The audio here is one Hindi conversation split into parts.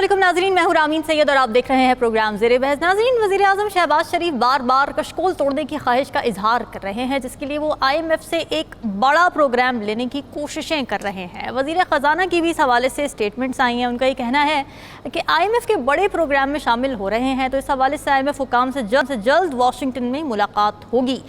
अस्सलामुअलैकुम नाज़रीन, मैं हूं रामीन सैयद और आप देख रहे हैं प्रोग्राम ज़ेरे बहस। नाज़रीन, वज़ीर आज़म शहबाज शरीफ बार बार कशकोल तोड़ने की ख्वाहिश का इजहार कर रहे हैं, जिसके लिए वो IMF से एक बड़ा प्रोग्राम लेने की कोशिशें कर रहे हैं। वज़ीर ख़जाना की भी इस हवाले से स्टेटमेंट्स आई हैं। उनका ये कहना है कि IMF के बड़े प्रोग्राम में शामिल हो रहे हैं, तो इस हवाले से IMF हुकाम से जल्द वाशिंगटन में मुलाकात होगी।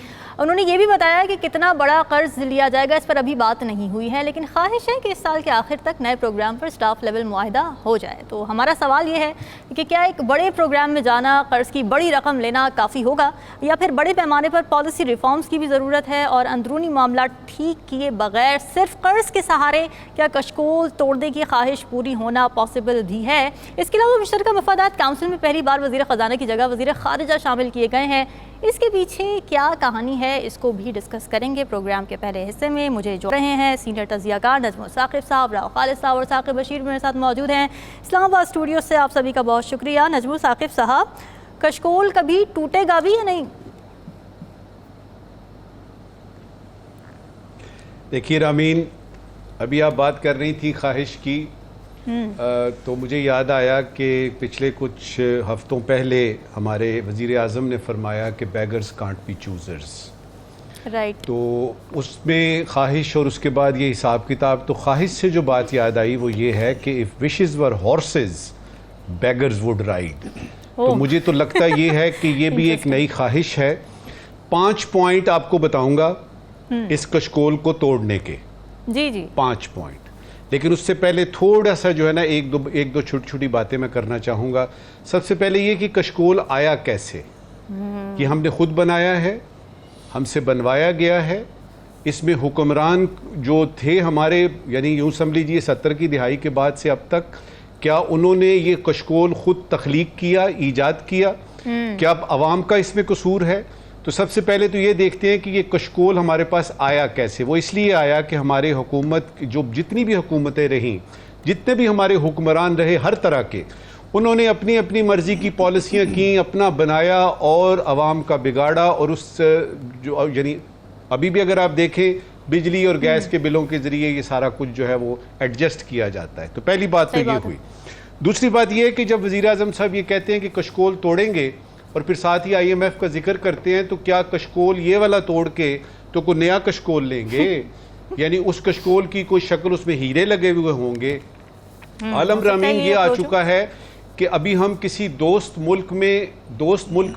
उन्होंने ये भी बताया कि कितना बड़ा कर्ज लिया जाएगा इस पर अभी बात नहीं हुई है, लेकिन ख्वाहिश है कि इस साल के आखिर तक नए प्रोग्राम पर स्टाफ लेवल मुआहदा हो जाए। तो हमारा सवाल ये है कि क्या एक बड़े प्रोग्राम में जाना, कर्ज की बड़ी रकम लेना काफ़ी होगा, या फिर बड़े पैमाने पर पॉलिसी रिफॉर्म्स की भी ज़रूरत है, और अंदरूनी मामला ठीक किए बगैर सिर्फ कर्ज के सहारे क्या कशकोल तोड़ने की ख्वाहिश पूरी होना पॉसिबल भी है। इसके अलावा मुश्तरका मफादात काउंसिल में पहली बार वज़ीर ख़जाना की जगह वज़ीर ख़ारिजा शामिल किए गए हैं। इसके पीछे क्या कहानी है, इसको भी डिस्कस करेंगे प्रोग्राम के पहले हिस्से में। मुझे जो रहे हैं सीनियर तज़ियाकार नजमुल साकिब साहब, राव खालिद साहब और साकिब बशीर मेरे साथ मौजूद हैं इस्लामाबाद स्टूडियो से। आप सभी का बहुत शुक्रिया। नजमुल साकिब साहब, कशकोल कभी टूटेगा भी या नहीं? देखिए रामीन, अभी आप बात कर रही थी ख्वाहिश की, तो मुझे याद आया कि पिछले कुछ हफ्तों पहले हमारे वज़ीर आज़म ने फरमाया कि beggars can't be choosers, right. तो उसमें ख्वाहिश और उसके बाद ये हिसाब किताब, तो ख्वाहिश से जो बात याद आई वो ये है कि if wishes were horses beggars would ride. तो मुझे तो लगता ये है कि ये भी एक नई ख्वाहिश है। 5 पॉइंट आपको बताऊंगा इस कशकोल को तोड़ने के। जी जी, 5 पॉइंट। लेकिन उससे पहले थोड़ा सा जो है ना एक दो छोटी छोटी बातें मैं करना चाहूँगा। सबसे पहले ये कि कशकोल आया कैसे, कि हमने खुद बनाया है, हमसे बनवाया गया है। इसमें हुक्मरान जो थे हमारे, यानी यूँ समझ लीजिए 70 की दिहाई के बाद से अब तक, क्या उन्होंने ये कशकोल खुद तख्लीक किया, ईजाद किया? क्या अब अवाम का इसमें कसूर है? तो सबसे पहले तो ये देखते हैं कि ये कशकोल हमारे पास आया कैसे। वो इसलिए आया कि हमारे हुकूमत, जो जितनी भी हुकूमतें रहीं, जितने भी हमारे हुक्मरान रहे हर तरह के, उन्होंने अपनी अपनी मर्ज़ी की पॉलिसियाँ की, अपना बनाया और अवाम का बिगाड़ा। और उस जो यानी अभी भी अगर आप देखें बिजली और गैस के बिलों के ज़रिए ये सारा कुछ जो है वो एडजस्ट किया जाता है। तो पहली बात तो ये हुई। दूसरी बात ये है कि जब वज़ीर आज़म साहब ये कहते हैं कि कशकोल तोड़ेंगे और फिर साथ ही IMF का जिक्र करते हैं, तो क्या कशकोल ये वाला तोड़ के तो कोई नया कशकोल लेंगे? यानी उस कशकोल की कोई शक्ल, उसमें हीरे लगे हुए होंगे? आलम रामीन, ये आ चुका है कि अभी हम किसी दोस्त मुल्क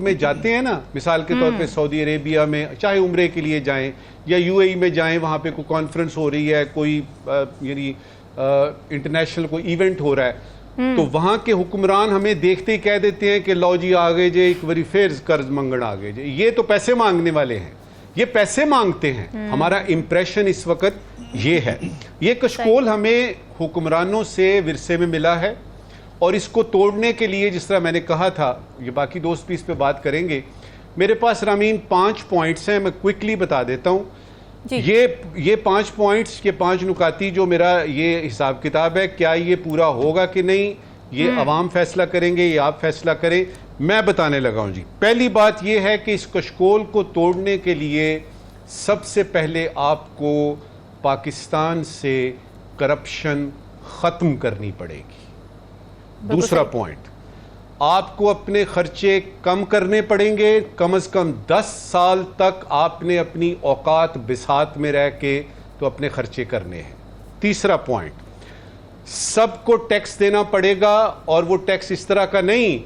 में जाते हैं ना, मिसाल के तौर पे सऊदी अरेबिया में, चाहे उम्रे के लिए जाएं या UAE में जाएं, वहाँ पे कोई कॉन्फ्रेंस हो रही है, कोई यानी इंटरनेशनल कोई इवेंट हो रहा है, तो वहां के हुक्मरान हमें देखते ही कह देते हैं कि लो जी आ गए जे, एक बारी फिर कर्ज मंगण आ गए जे। ये तो पैसे मांगने वाले हैं, ये पैसे मांगते हैं। हमारा इंप्रेशन इस वक्त ये है। ये कशकोल हमें हुक्मरानों से विरसे में मिला है, और इसको तोड़ने के लिए, जिस तरह मैंने कहा था, ये बाकी दोस्त भी इस पे बात करेंगे, मेरे पास रामीन 5 पॉइंट्स हैं, मैं क्विकली बता देता हूँ। ये 5 पॉइंट्स, ये 5 नुकाती जो मेरा ये हिसाब किताब है, क्या ये पूरा होगा कि नहीं, ये अवाम फैसला करेंगे, ये आप फैसला करें। मैं बताने लगा हूं जी। पहली बात ये है कि इस कशकोल को तोड़ने के लिए सबसे पहले आपको पाकिस्तान से करप्शन खत्म करनी पड़ेगी। दूसरा पॉइंट, आपको अपने खर्चे कम करने पड़ेंगे। कम से कम 10 साल तक आपने अपनी औकात बिसात में रह के तो अपने खर्चे करने हैं। तीसरा पॉइंट, सबको टैक्स देना पड़ेगा, और वो टैक्स इस तरह का नहीं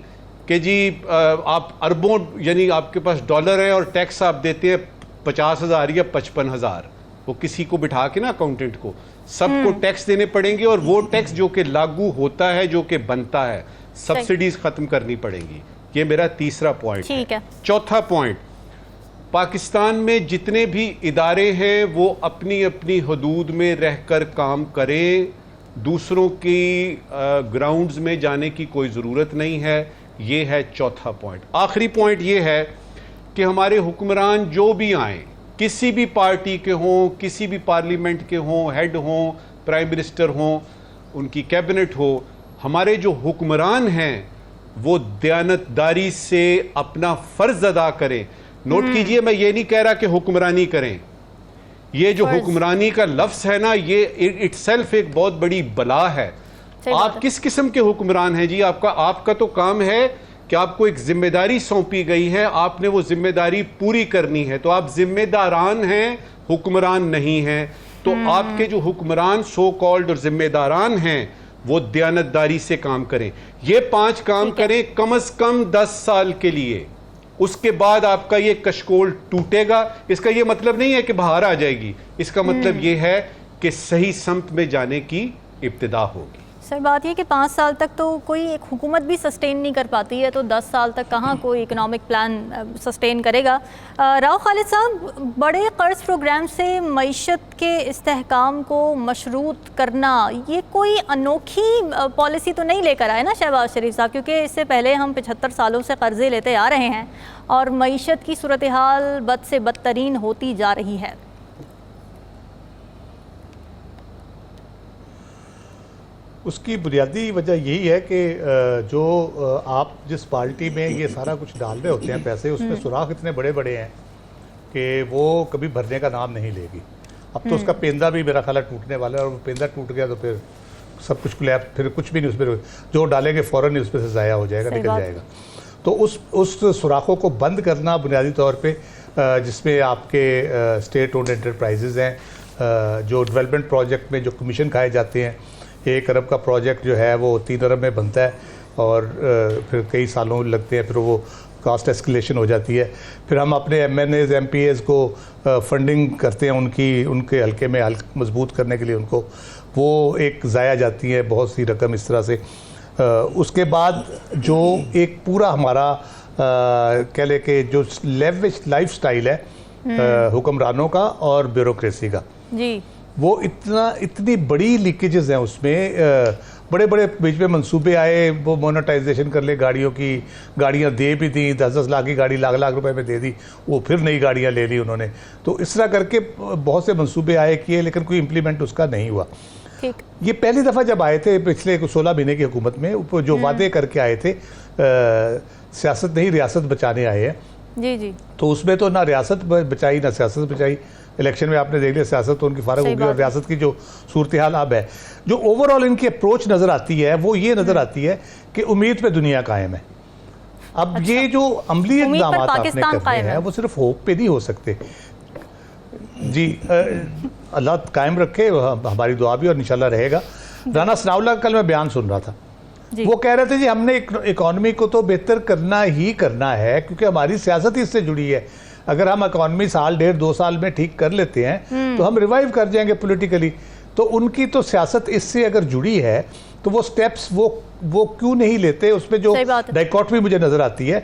कि जी आप अरबों, यानी आपके पास डॉलर है और टैक्स आप देते हैं 50,000 या 55,000, वो किसी को बिठा के ना, अकाउंटेंट को, सबको टैक्स देने पड़ेंगे। और वो टैक्स जो कि लागू होता है, जो कि बनता है, सब्सिडीज खत्म करनी पड़ेंगी। ये मेरा तीसरा पॉइंट है। चौथा पॉइंट, पाकिस्तान में जितने भी इदारे हैं वो अपनी अपनी हदूद में रहकर काम करें, दूसरों की ग्राउंड्स में जाने की कोई ज़रूरत नहीं है। ये है चौथा पॉइंट। आखिरी पॉइंट ये है कि हमारे हुक्मरान जो भी आए, किसी भी पार्टी के हों, किसी भी पार्लियामेंट के हों, हेड हों, प्राइम मिनिस्टर हों, उनकी कैबिनेट हो, हमारे जो हुक्मरान हैं वो दयानतदारी से अपना फर्ज अदा करें। नोट कीजिए, मैं ये नहीं कह रहा कि हुक्मरानी करें। ये जो हुक्मरानी का लफ्ज़ है ना, ये इटसेल्फ एक बहुत बड़ी बला है। सही बात आप है। किस किस्म के हुक्मरान हैं जी? आपका तो काम है कि आपको एक जिम्मेदारी सौंपी गई है, आपने वो जिम्मेदारी पूरी करनी है। तो आप जिम्मेदारान हैं, हुक्मरान नहीं हैं। तो आपके जो हुक्मरान सो कॉल्ड और जिम्मेदारान हैं वो दयानतदारी से काम करें। ये 5 काम ठीक है। करें कम से कम 10 साल के लिए। उसके बाद आपका ये कशकोल टूटेगा। इसका ये मतलब नहीं है कि बाहर आ जाएगी, इसका मतलब ये है कि सही समत में जाने की इब्तिदा होगी। सर बात ये कि 5 साल तक तो कोई एक हुकूमत भी सस्टेन नहीं कर पाती है, तो 10 साल तक कहाँ कोई इकोनॉमिक प्लान सस्टेन करेगा। राव खालिद साहब, बड़े कर्ज प्रोग्राम से मईशत के इस्तेहकाम को मशरूत करना, ये कोई अनोखी पॉलिसी तो नहीं लेकर आए ना शहबाज शरीफ साहब? क्योंकि इससे पहले हम 75 सालों से कर्जे लेते आ रहे हैं और मईशत की सूरत हाल बद से बदतरीन होती जा रही है। उसकी बुनियादी वजह यही है कि जो आप जिस पार्टी में ये सारा कुछ डाल रहे होते हैं पैसे, उसमें सुराख इतने बड़े बड़े हैं कि वो कभी भरने का नाम नहीं लेगी। अब तो उसका पेंदा भी मेरा ख्याल टूटने वाला है, और वो पेंदा टूट गया तो फिर सब कुछ क्लैप, फिर कुछ भी नहीं उसमें जो डालेंगे फ़ौरन ही उसमें से ज़ाया हो जाएगा, निकल जाएगा। तो उस सुराखों को बंद करना बुनियादी तौर पर, जिसमें आपके स्टेट ओन्ड एंटरप्राइजेज़ हैं, जो डेवलपमेंट प्रोजेक्ट में जो कमीशन खाए जाते हैं, 1 अरब का प्रोजेक्ट जो है वो 3 अरब में बनता है और फिर कई सालों लगते हैं, फिर वो कॉस्ट एस्केलेशन हो जाती है। फिर हम अपने MNAs MPAs को फंडिंग करते हैं उनके हल्के में मजबूत करने के लिए, उनको वो एक ज़ाया जाती है बहुत सी रकम इस तरह से। उसके बाद जो एक पूरा हमारा कह ले कि जो लेविश लाइफ स्टाइल है हुक्मरानों का और ब्यूरोक्रेसी का जी, वो इतनी बड़ी लीकेजेस हैं उसमें। बड़े बड़े बीच में मंसूबे आए, वो मोनेटाइजेशन कर ले गाड़ियों की, गाड़ियां दे भी दी, 10-10 लाख की गाड़ी लाख लाख रुपए में दे दी, वो फिर नई गाड़ियां ले ली उन्होंने। तो इस तरह करके बहुत से मंसूबे आए किए, लेकिन कोई इम्प्लीमेंट उसका नहीं हुआ। ठीक। ये पहली दफ़ा जब आए थे पिछले 16 महीने की हुकूमत में, जो वादे करके आए थे, सियासत नहीं रियासत बचाने आए हैं जी जी, तो उसमें तो ना रियासत बचाई ना सियासत बचाई। इलेक्शन में आपने देख लिया सियासत तो उनकी फारग हो गई, और रियासत की जो सूरत हाल अब है, जो ओवरऑल इनकी अप्रोच नज़र आती है वो ये नज़र आती है कि उम्मीद पे दुनिया कायम है। अब अच्छा। ये जो अमली उम्मीद पर इक़दामात आपने पाकिस्तान करने कायम हैं है। वो सिर्फ होप पे नहीं हो सकते जी। अल्लाह कायम रखे, हमारी दुआ भी और इंशाल्लाह रहेगा। राना सनाउल्लाह का कल मैं बयान सुन रहा था, वो कह रहे थे जी हमने इकॉनमी को तो बेहतर करना ही करना है क्योंकि हमारी सियासत ही इससे जुड़ी है। अगर हम इकॉनमी साल 1.5-2 साल में ठीक कर लेते हैं तो हम रिवाइव कर जाएंगे पॉलिटिकली। तो उनकी तो सियासत इससे अगर जुड़ी है तो वो स्टेप्स वो क्यों नहीं लेते? उसमें जो डाइकॉटमी मुझे नज़र आती है,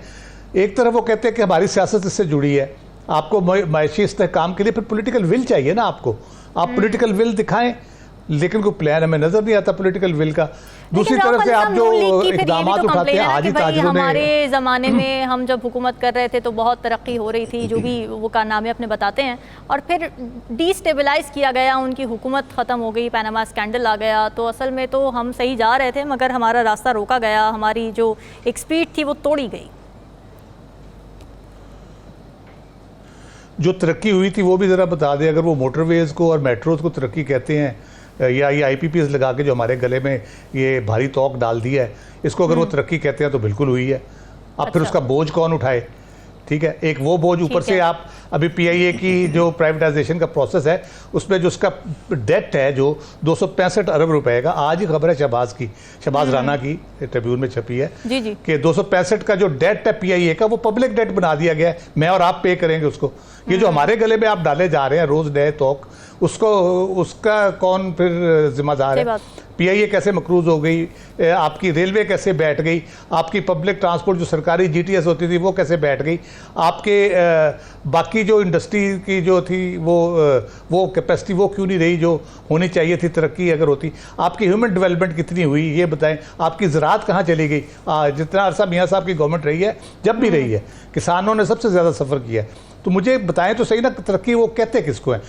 एक तरफ वो कहते हैं कि हमारी सियासत इससे जुड़ी है, आपको मायशी इस्तेहकाम के लिए फिर पॉलिटिकल विल चाहिए ना आपको, आप पॉलिटिकल विल दिखाएं, लेकिन कोई प्लान हमें नजर नहीं आता पॉलिटिकल विल का। दूसरी तरफ से आप जो इक़दाम उठाते हैं, आज ही ताजिरों ने, हमारे ज़माने में हम जब हुकूमत कर रहे थे तो बहुत तरक्की हो रही थी, जो भी वो कारनामे अपने बताते हैं, और फिर डिस्टेबलाइज किया गया, उनकी हुकूमत ख़त्म हो गई, पैनामा स्कैंडल आ गया, तो असल में तो हम सही जा रहे थे मगर हमारा रास्ता रोका गया, हमारी जो एक स्पीड थी वो तोड़ी गई। जो तरक्की हुई थी वो भी ज़रा बता दें। अगर वो मोटरवेज़ को और मेट्रोज़ को तरक्की कहते हैं, या ये IPPs लगा के जो हमारे गले में ये भारी तोक डाल दिया है, इसको अगर वो तरक्की कहते हैं तो बिल्कुल हुई है। अब फिर उसका बोझ कौन उठाए? ठीक है, एक वो बोझ, ऊपर से आप अभी PIA की जो प्राइवेटाइजेशन का प्रोसेस है उसमें जो उसका डेट है जो 265 अरब रुपए का, आज ही खबर है शहबाज राना की ट्रिब्यून में छपी है जी जी, कि 265 का जो डेट है PIA का वो पब्लिक डेट बना दिया गया है, मैं और आप पे करेंगे उसको। ये जो हमारे गले में आप डाले जा रहे हैं रोज नए तोक, उसका कौन फिर जिम्मेदार है? PIA कैसे मकरूज हो गई, आपकी रेलवे कैसे बैठ गई, आपकी पब्लिक ट्रांसपोर्ट जो सरकारी GTS होती थी वो कैसे बैठ गई, आपके बाकी जो इंडस्ट्री की जो थी वो कैपेसिटी वो क्यों नहीं रही जो होनी चाहिए थी तरक्की अगर होती, आपकी ह्यूमन डेवलपमेंट कितनी हुई ये बताएं, आपकी ज़राअत कहाँ चली गई? जितना अरसा मियाँ साहब की गवर्नमेंट रही है, जब भी रही है, किसानों ने सबसे ज़्यादा सफ़र किया है। तो मुझे बताएं तो सही ना, तरक्की वो कहते किसको है?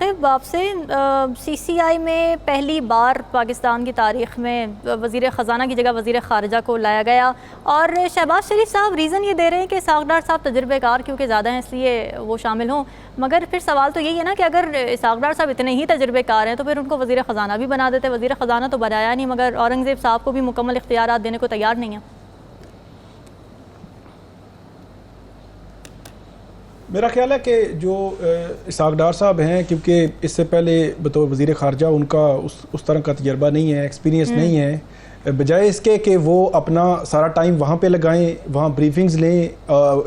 साकिब आपसे, CCI में पहली बार पाकिस्तान की तारीख में वज़ीर ख़जाना की जगह वज़ीर ख़ारिजा को लाया गया और शहबाज शरीफ साहब रीज़न ये दे रहे हैं कि इसाक़ डार साहब तजुर्बेकार क्योंकि ज़्यादा हैं इसलिए वो शामिल हों। मगर फिर सवाल तो यही है ना कि अगर इसाक़ डार साहब इतने ही तजुर्बेकार हैं तो फिर उनको वज़ीर ख़जाना भी बना देते। वज़ीर ख़जाना तो बनाया नहीं, मगर औरंगज़ेब साहब को भी मुकम्मल इख्तियारात देने को तैयार नहीं है। मेरा ख्याल है कि जो इसाक़ डार साहब हैं, क्योंकि इससे पहले बतौर वज़ीर ख़ारजा उनका उस तरह का तजर्बा नहीं है, एक्सपीरियंस नहीं है, बजाय इसके कि वो अपना सारा टाइम वहाँ पे लगाएं, वहाँ ब्रीफिंग्स लें।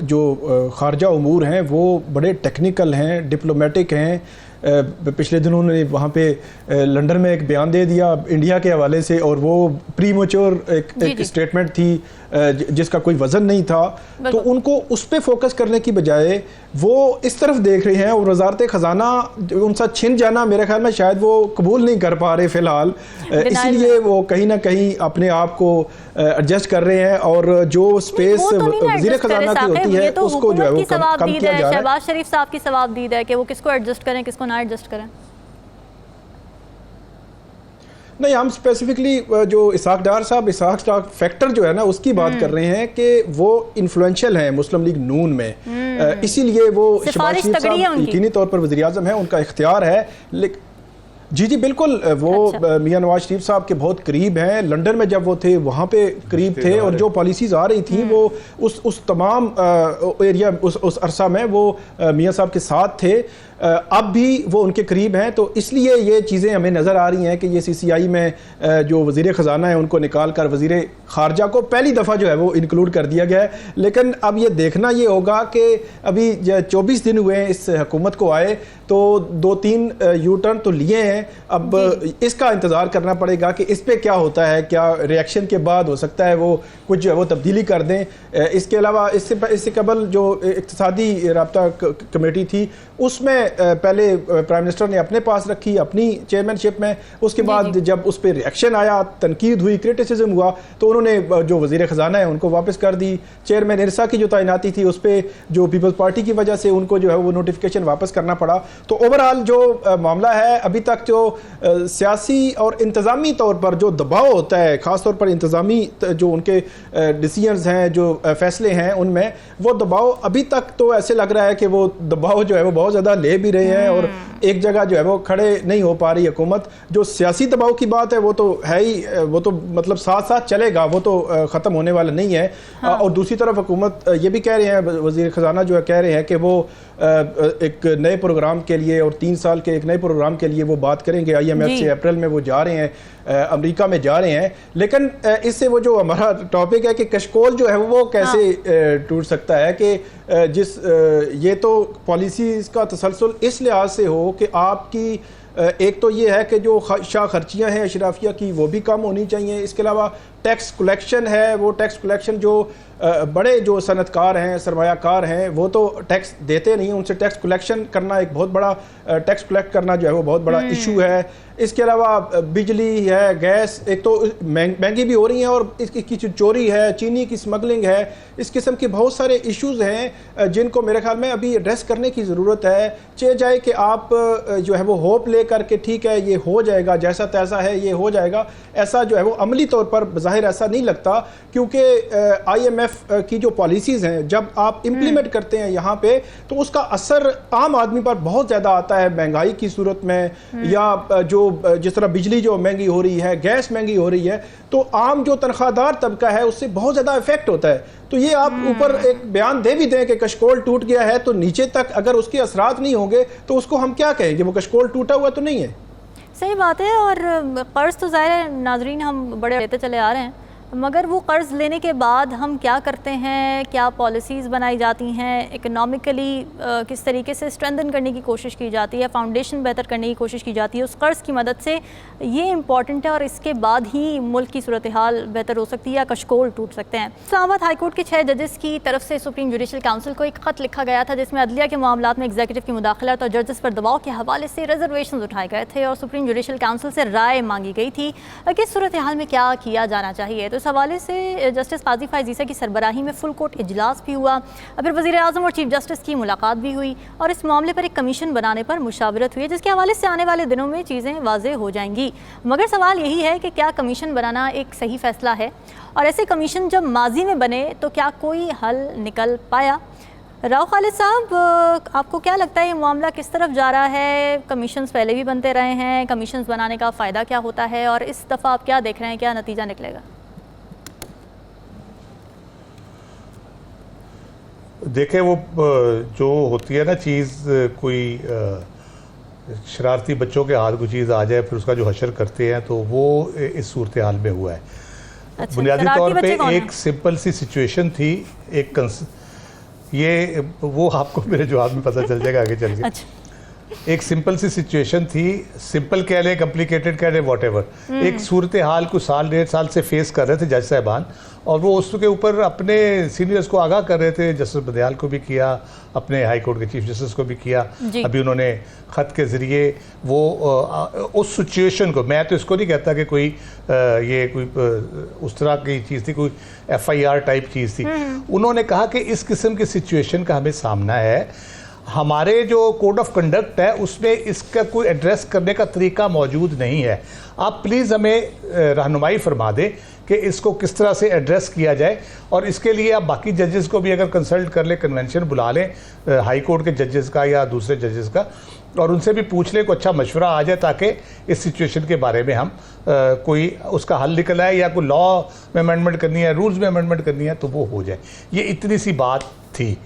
जो ख़ारजा उमूर हैं वो बड़े टेक्निकल हैं, डिप्लोमेटिक हैं। पिछले दिनों उन्होंने वहाँ पे लंदन में एक बयान दे दिया इंडिया के हवाले से, और वो प्रीमेच्योर एक स्टेटमेंट थी जिसका कोई वज़न नहीं था। तो उनको उस पर फोकस करने की बजाय वो इस तरफ देख रहे हैं, और वजारत ख़जाना उनसे छिन जाना मेरे ख्याल में शायद वो कबूल नहीं कर पा रहे फ़िलहाल, इसलिए वो कहीं ना कहीं अपने आप को एडजस्ट कर रहे हैं। और जो स्पेस वज़ीर ख़जाना की होती है उसको जो है वो कम किया जा रहा है। शहबाज शरीफ साहब की सवाबदीद है कि वो किसको एडजस्ट करें किसको ना एडजस्ट करें। नहीं, हम स्पेसिफिकली जो इसाक़ डार साहब, इसाक़ डार फैक्टर जो है ना उसकी बात कर रहे हैं कि वो इन्फ्लुएंशियल हैं मुस्लिम लीग नून में, इसीलिए वो शहबाज शरीफ साहब यकीनी तौर पर वज़ीर आज़म है, उनका इख्तियार है। जी बिल्कुल, वो मियां नवाज शरीफ साहब के बहुत करीब हैं। लंदन में जब वो थे वहाँ पे करीब थे, और जो पॉलिसीज़ आ रही थी वो उस तमाम एरिया उस अरसा में वो मियां साहब के साथ थे। अब भी वो उनके करीब हैं, तो इसलिए ये चीज़ें हमें नज़र आ रही हैं कि ये CCI में जो वज़ीर ख़जाना है उनको निकाल कर वज़ीर ख़ारजा को पहली दफ़ा जो है वो इंक्लूड कर दिया गया है। लेकिन अब ये देखना ये होगा कि अभी 24 दिन हुए हैं इस हुकूमत को आए, तो 2-3 यू टर्न तो लिए हैं। अब इसका इंतज़ार करना पड़ेगा कि इस पर क्या होता है, क्या रिएक्शन के बाद हो सकता है वो कुछ जो है वो तब्दीली कर दें। इसके अलावा इससे कबल जो इक़्तिसादी राब्ता कमेटी थी उसमें पहले प्राइम मिनिस्टर ने अपने पास रखी अपनी चेयरमैनशिप में, उसके बाद जब उस पर रिएक्शन आया, तनकीद हुई, क्रिटिसिज्म हुआ, तो उन्होंने जो वज़ीर ख़जाना है उनको वापस कर दी। चेयरमैन इरसा की जो तैनाती थी उस पर जो पीपल्स पार्टी की वजह से उनको जो है वो नोटिफिकेशन वापस करना पड़ा। तो ओवरऑल जो मामला है अभी तक जो सियासी और इंतज़ामी तौर पर जो दबाव होता है, ख़ासतौर पर इंतज़ामी जो उनके डिसीजंस हैं, जो फैसले हैं, उनमें वो दबाव अभी तक तो ऐसे लग रहा है कि वो दबाव जो है वो बहुत ज़्यादा ले भी रहे हैं और एक जगह जो है वो खड़े नहीं हो पा रही हुकूमत। जो सियासी दबाव की बात है वो तो है ही, वो तो मतलब साथ साथ चलेगा, वो तो ख़त्म होने वाला नहीं है। और दूसरी तरफ हुकूमत ये भी कह रहे हैं, वज़ीर ख़जाना जो है कह रहे हैं कि वो एक नए प्रोग्राम के लिए और 3 साल के एक नए प्रोग्राम के लिए वो बात करेंगे। IMF से अप्रैल में वो जा रहे हैं, अमेरिका में जा रहे हैं। लेकिन इससे वो जो हमारा टॉपिक है कि कशकोल जो है वो कैसे टूट सकता है, कि ये तो पॉलिसीज़ का तसलसल इस लिहाज से हो कि आपकी एक तो ये है कि जो शाह खर्चियाँ हैं अशराफिया की वो भी कम होनी चाहिए। इसके अलावा टैक्स कलेक्शन है, वो टैक्स कलेक्शन जो बड़े जो सनतकार हैं, सरमायाकार हैं, वो तो टैक्स देते नहीं, उनसे टैक्स कलेक्शन करना एक बहुत बड़ा टैक्स कलेक्ट करना जो है वो बहुत बड़ा इशू है। इसके अलावा बिजली है, गैस एक तो महंगी भी हो रही है, और इसकी चोरी है, चीनी की स्मगलिंग है, इस किस्म के बहुत सारे इश्यूज़ हैं जिनको मेरे ख्याल में अभी एड्रेस करने की ज़रूरत है। चाहे जाए कि आप जो है वो होप ले करके ठीक है ये हो जाएगा, जैसा तैसा है ये हो जाएगा, ऐसा जो है वो अमली तौर पर ज़ाहिर ऐसा नहीं लगता, क्योंकि IMF की जो पॉलिसीज़ हैं जब आप इम्प्लीमेंट करते हैं यहाँ पे तो उसका असर आम आदमी पर बहुत ज़्यादा आता है, महंगाई की सूरत में, या जो जिस तरह बिजली जो महंगी हो रही है, गैस महंगी हो रही है, तो आम जो तनख्वाहदार तबका है उससे बहुत ज़्यादा इफेक्ट होता है। तो ये आप ऊपर एक बयान दे भी दें कि कशकोल टूट गया है, तो नीचे तक अगर उसके असरात नहीं होंगे तो उसको हम क्या कहेंगे, वो कशकोल टूटा हुआ तो नहीं है। सही बात है। और कर्ज तो ज़ाहिर है नाजरीन हम बड़े लेते चले आ रहे हैं, मगर वो कर्ज़ लेने के बाद हम क्या करते हैं, क्या पॉलिसीज़ बनाई जाती हैं, इकनॉमिकली किस तरीके से स्ट्रेंथन करने की कोशिश की जाती है, फाउंडेशन बेहतर करने की कोशिश की जाती है उस कर्ज़ की मदद से, ये इम्पॉर्टेंट है। और इसके बाद ही मुल्क की सूरत हाल बेहतर हो सकती है या कशकोल टूट सकते हैं। इस्लामाबाद हाई कोर्ट के 6 जजेस की तरफ से सुप्रीम जुडिशल काउंसिल को एक ख़त लिखा गया था जिसमें अदलिया के मामलात में एग्जीक्यूटिव की मुदाखलत और जजेस पर दबाव के हवाले से रिजर्वेशन उठाए गए थे और सुप्रीम जुडिशल काउंसिल से राय मांगी गई थी कि सूरत हाल में क्या किया जाना चाहिए। तो उस हवाले से जस्टिस काजी फ़ाइज़ ईसा की सरबराही में फुल कोर्ट इजलास भी हुआ, फिर वज़ीर आज़म और चीफ जस्टिस की मुलाकात भी हुई और इस मामले पर एक कमीशन बनाने पर मुशावरत हुई, जिसके हवाले से आने वाले दिनों में चीज़ें वाज़ेह हो जाएंगी। मगर सवाल यही है कि क्या कमीशन बनाना एक सही फ़ैसला है, और ऐसे कमीशन जब माजी में बने तो क्या कोई हल निकल पाया? राव खालिद साहब, आपको क्या लगता है ये मामला किस तरफ जा रहा है? कमीशंस पहले भी बनते रहे हैं, कमीशंस बनाने का फ़ायदा क्या होता है, और इस दफ़ा आप क्या देख रहे हैं, क्या नतीजा निकलेगा? देखें, वो जो होती है ना चीज़, कोई शरारती बच्चों के हाथ कोई चीज़ आ जाए फिर उसका जो हशर करते हैं, तो वो इस सूरत हाल में हुआ है। अच्छा, बुनियादी तौर पे कौन एक सिंपल सी सिचुएशन थी, ये वो आपको मेरे जवाब में पता चल जाएगा आगे चल के। अच्छा। एक सिंपल सी सिचुएशन थी, सिंपल कह लें, कॉम्प्लिकेटेड कह लें, वॉटेवर। एक सूरत हाल कुछ साल 1.5 साल से फेस कर रहे थे जज साहबान, और वो उसके ऊपर अपने सीनियर्स को आगाह कर रहे थे। जस्टिस बंदयाल को भी किया, अपने हाई कोर्ट के चीफ जस्टिस को भी किया। अभी उन्होंने ख़त के ज़रिए वो उस सिचुएशन को, मैं तो इसको नहीं कहता कि कोई ये कोई उस तरह की चीज़ थी, कोई FIR टाइप चीज़ थी। उन्होंने कहा कि इस किस्म की सिचुएशन का हमें सामना है, हमारे जो कोड ऑफ कंडक्ट है उसमें इसका कोई एड्रेस करने का तरीका मौजूद नहीं है, आप प्लीज़ हमें रहनुमाई फरमा दें कि इसको किस तरह से एड्रेस किया जाए। और इसके लिए आप बाकी जजेस को भी अगर कंसल्ट कर लें, कन्वेंशन बुला लें हाई कोर्ट के जजेस का या दूसरे जजेस का, और उनसे भी पूछ लें, को अच्छा मशवरा आ जाए ताकि इस सिचुएशन के बारे में हम कोई उसका हल निकल आए, या कोई लॉ में अमेंडमेंट करनी है, रूल्स में अमेंडमेंट करनी है, तो वो हो जाए। ये इतनी सी बात थी।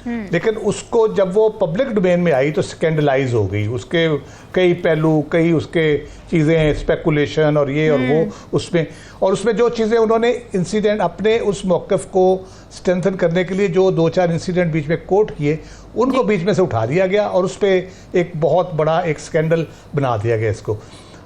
लेकिन उसको जब वो पब्लिक डोमेन में आई तो स्कैंडलाइज हो गई, उसके कई पहलू, कई उसके चीज़ें, स्पेकुलेशन और ये और वो उसमें जो चीज़ें उन्होंने इंसिडेंट अपने उस मौक़िफ़ को स्ट्रेंथन करने के लिए जो 2-4 इंसिडेंट बीच में कोट किए, उनको बीच में से उठा दिया गया और उस पर एक बहुत बड़ा एक स्कैंडल बना दिया गया इसको।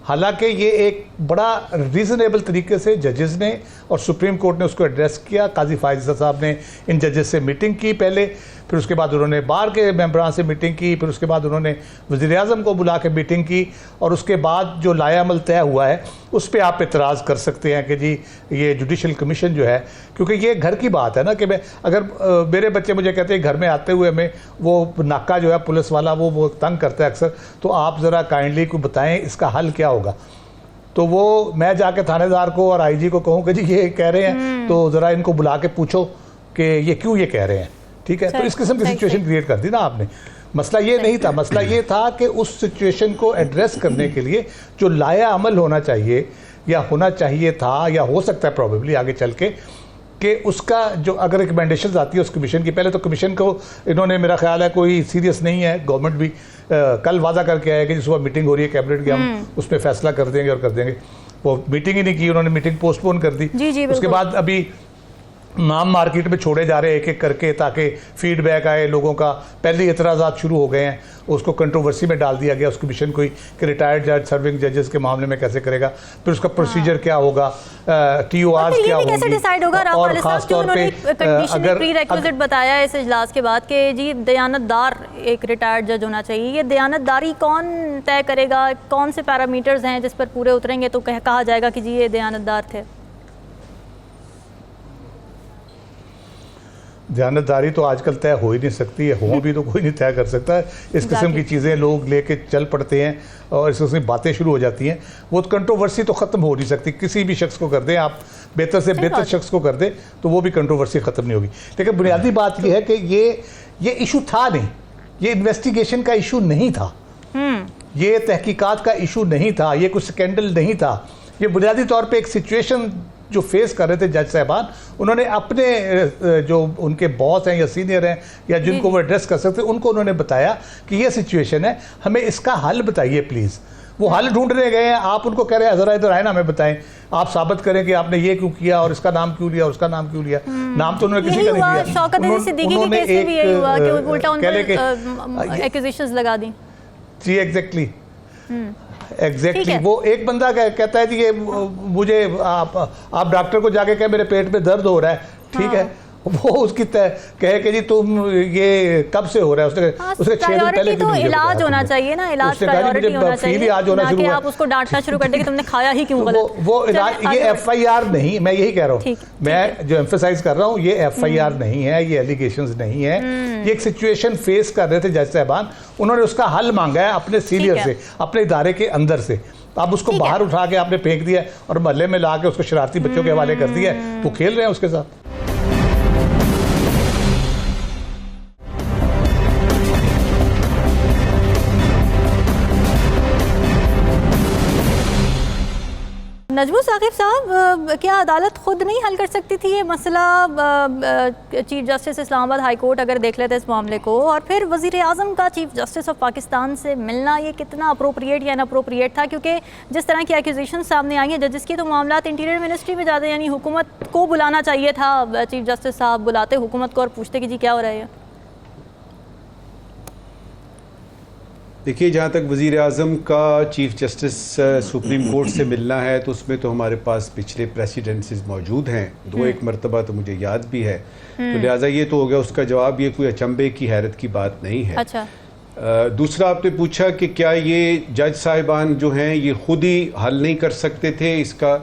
हालांकि ये एक बड़ा रीज़नेबल तरीके से जजेस ने और सुप्रीम कोर्ट ने उसको एड्रेस किया। काजी फ़ाइज़ साहब ने इन जजेस से मीटिंग की पहले, फिर उसके बाद उन्होंने बार के मेंबरान से मीटिंग की, फिर उसके बाद उन्होंने वज़ीर आज़म को बुला के मीटिंग की, और उसके बाद जो लायामल तय हुआ है उस पर आप एतराज़ कर सकते हैं कि जी ये जुडिशल कमीशन जो है, क्योंकि ये घर की बात है ना, कि मैं अगर मेरे बच्चे मुझे कहते हैं घर में आते हुए हमें वो नाका जो है पुलिस वाला वो तंग करता है अक्सर, तो आप ज़रा काइंडली को बताएं इसका हल क्या होगा। तो वो मैं जाके थानेदार को और IG को कहूँ कि जी ये कह रहे हैं, तो ज़रा इनको बुला के पूछो कि ये क्यों ये कह रहे हैं, ठीक है। तो इस किस्म की सिचुएशन क्रिएट कर दी ना आपने। मसला ये नहीं था, मसला ये था कि उस सिचुएशन को एड्रेस करने के लिए जो लाया अमल होना चाहिए या होना चाहिए था, या हो सकता है प्रॉबेबली आगे चल के, कि उसका जो अगर रिकमेंडेशंस आती है उस कमीशन की, पहले तो कमीशन को इन्होंने, मेरा ख्याल है कोई सीरियस नहीं है, गवर्नमेंट भी कल वादा करके आया कि जिस सुबह मीटिंग हो रही है कैबिनेट की, हम उस पर फैसला कर देंगे और कर देंगे। वो मीटिंग ही नहीं की, उन्होंने मीटिंग पोस्टपोन कर दी। उसके बाद अभी नाम मार्केट में छोड़े जा रहे हैं एक एक करके, ताकि फीडबैक आए लोगों का। पहले एतराज़ात शुरू हो गए हैं, उसको कंट्रोवर्सी में डाल दिया गया उस कमीशन को कि रिटायर्ड जज सर्विंग जजेस के मामले में कैसे करेगा, फिर उसका प्रोसीजर क्या होगा, TORs क्या होगी, कैसे डिसाइड होगा। और खास तौर पे अगर प्रीरेक्विजिट बताया इस इजलास के बाद कि जी दयानतदार एक रिटायर्ड जज होना चाहिए, ये दयानतदारी कौन तय करेगा, कौन से पैरामीटर्स हैं जिस पर पूरे उतरेंगे तो कहा जाएगा कि जी ये दयानतदार थे? दयानतदारी तो आजकल तय हो ही नहीं सकती है, हो भी तो कोई नहीं तय कर सकता है। इस किस्म की चीज़ें लोग लेके चल पड़ते हैं और इस किस्म की बातें शुरू हो जाती हैं। वो कंट्रोवर्सी तो ख़त्म हो नहीं सकती, किसी भी शख्स को कर दें आप, बेहतर से बेहतर शख्स को कर दें तो वो भी कंट्रोवर्सी ख़त्म नहीं होगी। लेकिन बुनियादी बात यह है कि ये इशू था नहीं, ये इन्वेस्टिगेशन का इशू नहीं था, ये तहकीकात का इशू नहीं था, ये कुछ स्कैंडल नहीं था। ये बुनियादी तौर पर एक सिचुएशन जो फेस कर रहे थे जज साहबान, उन्होंने अपने जो उनके बॉस हैं या सीनियर हैं या जिनको वो एड्रेस कर सकते उनको उन्होंने बताया कि ये सिचुएशन है, हमें इसका हल बताइए प्लीज़। वो हल ढूंढने गए हैं, आप उनको कह रहे हैं ज़रा इधर आए ना, हमें बताएं, आप साबित करें कि आपने ये क्यों किया और इसका नाम क्यों लिया, उसका नाम क्यों लिया। नाम तो उन्होंने किसी का नहीं लिया। शौकत अली सिद्दीकी के केस में भी यही हुआ कि उल्टा उन पर एक्यूजेशंस लगा दी। जी एग्जैक्टली वो एक बंदा कहता है कि ये मुझे आप डॉक्टर को जाके कहे मेरे पेट में दर्द हो रहा है, ठीक है, वो उसकी कहे कि जी तुम ये कब से हो रहा है, उसने 6 दिन पहले तो इलाज होना चाहिए ना, इलाज प्रायोरिटी होना चाहिए, होना ना कि आप उसको डांटना शुरू कर दें कि तुमने खाया ही क्यों गलत। वो इलाज, ये FIR नहीं, मैं यही कह रहा हूँ, मैं जो एम्फेसाइज कर रहा हूँ ये FIR नहीं है, ये एलिगेशंस नहीं है, ये एक सिचुएशन फेस कर रहे थे जज साहबान, उन्होंने उसका हल मांगा है अपने सीनियर से, अपने इदारे के अंदर से। अब उसको बाहर उठा के आपने फेंक दिया और मोहल्ले में ला के उसको शरारती बच्चों के हवाले कर दिया, वो खेल रहे हैं उसके साथ। नजमुल साकिब साहब, क्या अदालत खुद नहीं हल कर सकती थी ये मसला? Chief justice Islamabad high court अगर देख लेते इस मामले को, और फिर वज़ीर आज़म का चीफ जस्टिस ऑफ पाकिस्तान से मिलना, ये कितना अप्रोप्रिएट या इनअप्रोप्रिएट था? क्योंकि जिस तरह की एक्यूजेशन सामने आई हैं जजेस की, तो मामला इंटीरियर मिनिस्ट्री में जाते, यानी हुकूमत को बुलाना चाहिए था। चीफ जस्टिस साहब बुलाते हुकूमत को और पूछते कि जी क्या हो रहा है। देखिए, जहाँ तक वज़ीर आज़म का चीफ जस्टिस सुप्रीम कोर्ट से मिलना है, तो उसमें तो हमारे पास पिछले प्रेसिडेंसीज मौजूद हैं, 2-1 मरतबा तो मुझे याद भी है, तो लिहाजा ये तो हो गया उसका जवाब, ये कोई अचंभे की हैरत की बात नहीं है। अच्छा। दूसरा आपने पूछा कि क्या ये जज साहिबान जो हैं ये खुद ही हल नहीं कर सकते थे इसका,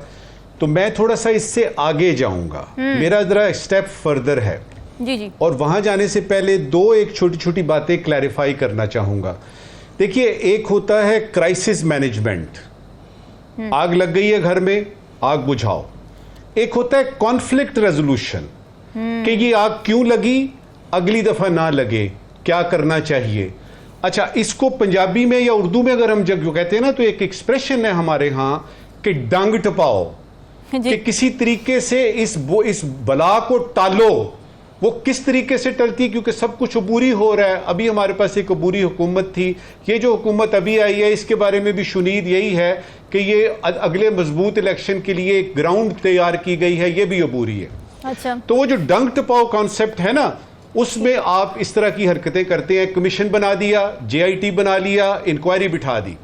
तो मैं थोड़ा सा इससे आगे जाऊँगा, मेरा ज़रा स्टेप फर्दर है जी। और वहाँ जाने से पहले 1 छोटी छोटी बातें क्लैरिफाई करना चाहूँगा। देखिए, एक होता है क्राइसिस मैनेजमेंट, आग लग गई है घर में, आग बुझाओ। एक होता है कॉन्फ्लिक्ट रेजोल्यूशन, कि ये आग क्यों लगी, अगली दफा ना लगे, क्या करना चाहिए। अच्छा, इसको पंजाबी में या उर्दू में अगर हम जब कहते हैं ना, तो एक एक्सप्रेशन है हमारे यहाँ कि डंग टपाओ, कि किसी तरीके से इस बला को टालो। वो किस तरीके से टलती, क्योंकि सब कुछ अबूरी हो रहा है। अभी हमारे पास एक अबूरी हुकूमत थी, ये जो हुकूमत अभी आई है इसके बारे में भी शुनीद यही है कि ये अगले मजबूत इलेक्शन के लिए एक ग्राउंड तैयार की गई है, ये भी अबूरी है। अच्छा। तो वो जो डंग टपाओ कॉन्सेप्ट है ना, उसमें आप इस तरह की हरकतें करते हैं, कमीशन बना दिया, JIT बना लिया, इंक्वायरी बिठा दी।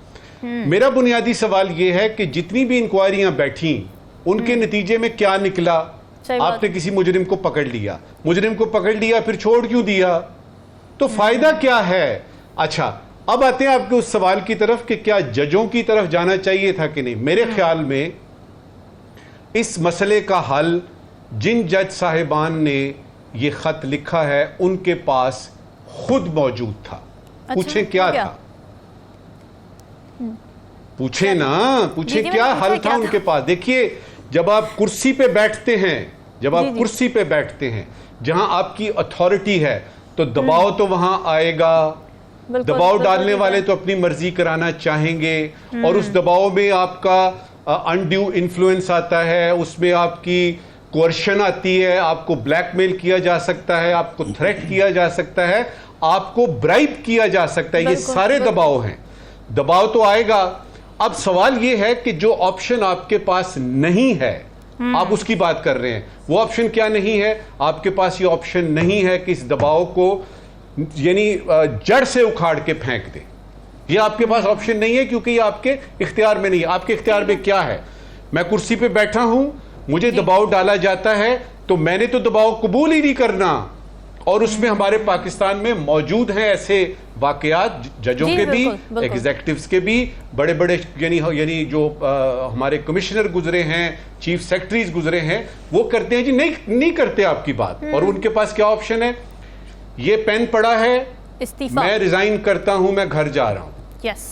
मेरा बुनियादी सवाल ये है कि जितनी भी इंक्वायरियां बैठी, उनके नतीजे में क्या निकला? आपने किसी मुजरिम को पकड़ लिया, फिर छोड़ क्यों दिया? तो फायदा क्या है? अच्छा, अब आते हैं आपके उस सवाल की तरफ कि क्या जजों की तरफ जाना चाहिए था कि नहीं। मेरे ख्याल में इस मसले का हल जिन जज साहिबान ने ये खत लिखा है उनके पास खुद मौजूद था। अच्छा, पूछें क्या था? पूछे ना, पूछे क्या हल था उनके पास। देखिए, जब आप कुर्सी पे बैठते हैं, जहां आपकी अथॉरिटी है, तो दबाव तो वहां आएगा। दबाव डालने वाले तो अपनी मर्जी कराना चाहेंगे, और उस दबाव में आपका अनड्यू इन्फ्लुएंस आता है, उसमें आपकी कोर्शन आती है, आपको ब्लैकमेल किया जा सकता है, आपको थ्रेट किया जा सकता है, आपको ब्राइब किया जा सकता है। ये सारे दबाव हैं, दबाव तो आएगा। अब सवाल यह है कि जो ऑप्शन आपके पास नहीं है, आप उसकी बात कर रहे हैं, वो ऑप्शन क्या नहीं है? आपके पास ये ऑप्शन नहीं है कि इस दबाव को यानी जड़ से उखाड़ के फेंक दे। ये आपके पास ऑप्शन नहीं है, क्योंकि ये आपके इख्तियार में नहीं है। आपके इख्तियार में क्या है? मैं कुर्सी पे बैठा हूं, मुझे दबाव डाला जाता है, तो मैंने तो दबाव कबूल ही नहीं करना। और उसमें हमारे पाकिस्तान में मौजूद हैं ऐसे वाकयात, जजों के भी, एग्जीक्यूटिव्स के भी, बड़े बड़े यानी जो हमारे कमिश्नर गुजरे हैं, चीफ सेक्रेटरीज गुजरे हैं, वो करते हैं जी नहीं करते आपकी बात। और उनके पास क्या ऑप्शन है? ये पेन पड़ा है, इस्तीफा, मैं रिजाइन करता हूं, मैं घर जा रहा हूं। यस।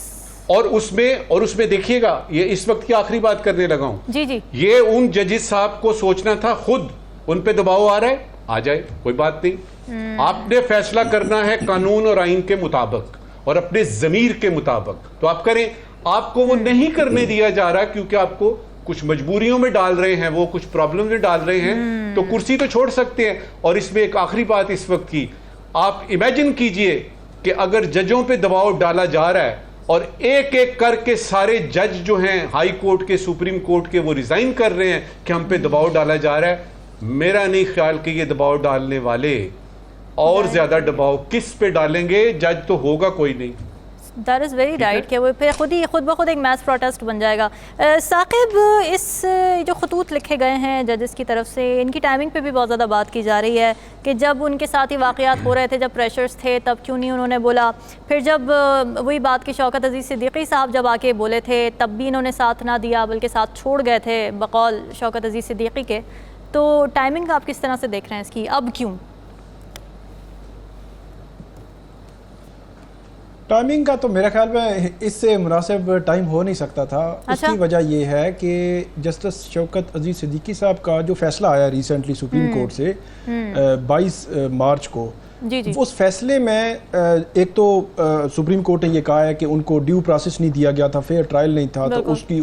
और उसमें देखिएगा, ये इस वक्त की आखिरी बात करने लगा हूं जी। ये उन जजेस साहब को सोचना था, खुद उन पे दबाव आ रहा है, आ जाए, कोई बात नहीं। आपने फैसला करना है कानून और आइन के मुताबिक और अपने जमीर के मुताबिक, तो आप करें। आपको वो नहीं करने दिया जा रहा, क्योंकि आपको कुछ मजबूरियों में डाल रहे हैं, वो कुछ प्रॉब्लम में डाल रहे हैं, तो कुर्सी तो छोड़ सकते हैं। और इसमें एक आखिरी बात इस वक्त की, आप इमेजिन कीजिए कि अगर जजों पे दबाव डाला जा रहा है और एक एक करके सारे जज जो हैं हाई कोर्ट के, सुप्रीम कोर्ट के, वो रिजाइन कर रहे हैं कि हम पे दबाव डाला जा रहा है। मेरा नहीं ख्याल कि ये दबाव डालने वाले और ज्यादा दबाव किस पे डालेंगे? जज तो होगा कोई नहीं। दैट इज़ वेरी राइट कि वो फिर खुद ब खुद एक मैस प्रोटेस्ट बन जाएगा। साकिब, इस जो खतूत लिखे गए हैं जजेस की तरफ से, इनकी टाइमिंग पे भी बहुत ज़्यादा बात की जा रही है कि जब उनके साथ ही वाक़यात हो रहे थे, जब प्रेशर्स थे, तब क्यों नहीं उन्होंने बोला। फिर जब वही बात कि शौकत अजीज़ सिद्दीकी साहब जब आके बोले थे तब भी इन्होंने साथ ना दिया, बल्कि साथ छोड़ गए थे बकौल शौकत अजीज़ सिद्दीकी के। तो टाइमिंग आप किस तरह से देख रहे हैं इसकी, अब क्यों? टाइमिंग का तो मेरे ख्याल में इससे मुनासिब टाइम हो नहीं सकता था। अच्छा? उसकी वजह ये है कि जस्टिस शौकत अजीज़ सिद्दीकी साहब का जो फैसला आया रिसेंटली सुप्रीम कोर्ट से 22 मार्च को, जी जी। उस फैसले में एक तो सुप्रीम कोर्ट ने ये कहा है कि उनको ड्यू प्रोसेस नहीं दिया गया था, फेयर ट्रायल नहीं था, तो